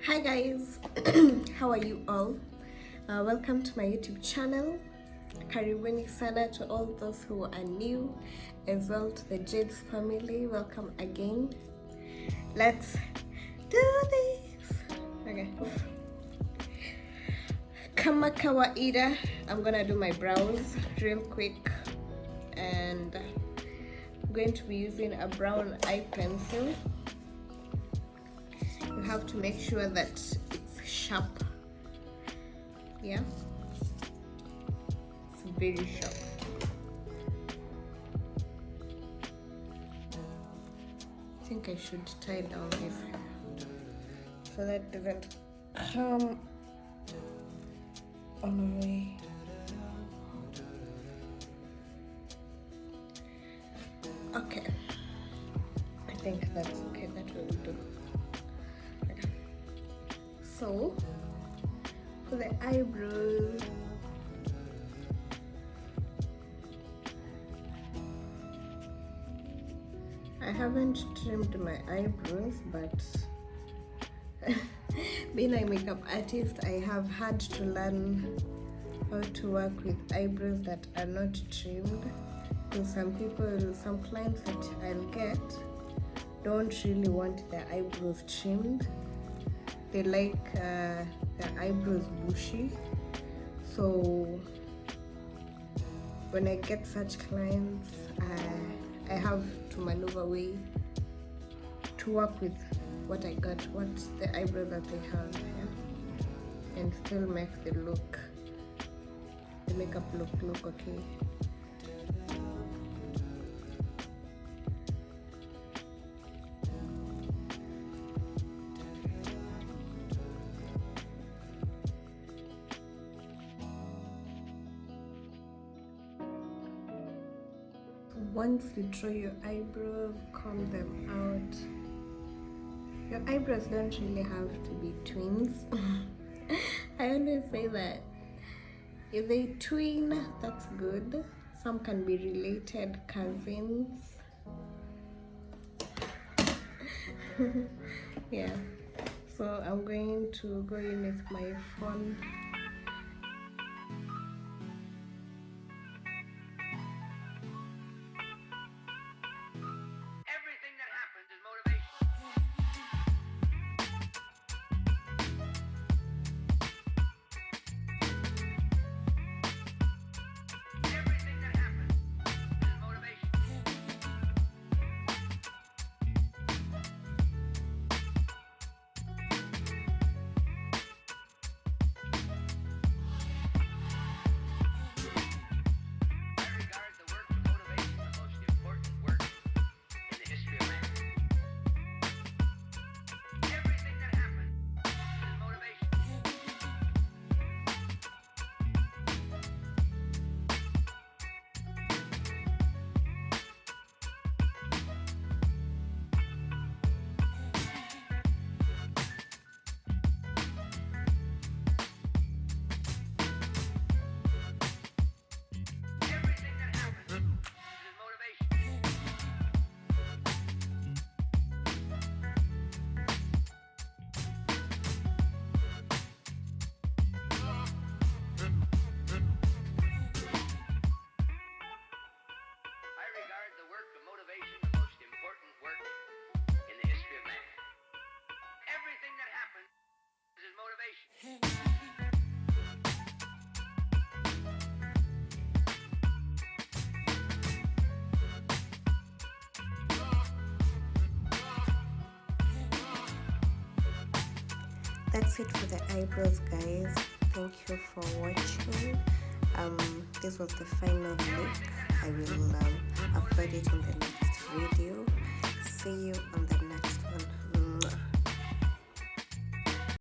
Hi guys, how are you all? Welcome to my YouTube channel. Karibuni sana to all those who are new, as well to the Jades family. Welcome again. Let's do this. Okay. Kama kawaida, I'm gonna do my brows real quick, and I'm going to be using a brown eye pencil. You have to make sure that it's sharp. Yeah, it's very sharp. I think I should tie down this hair so that it doesn't come on the way. Okay, I think that's okay. That will do. So for the eyebrows, I haven't trimmed my eyebrows, but being a makeup artist, I have had to learn how to work with eyebrows that are not trimmed, because some clients that I'll get don't really want their eyebrows trimmed. They like their eyebrows bushy. So when I get such clients, I have to maneuver way to work with what I got, what the eyebrow that they have, yeah? And still make the makeup look okay. Once you draw your eyebrows, comb them out. Your eyebrows don't really have to be twins. I always say that if they twin, that's good. Some can be related cousins. Yeah, so I'm going to go in with my Fawn. That's it for the eyebrows, guys. Thank you for watching. This was the final look. I will upload it in the next video. See you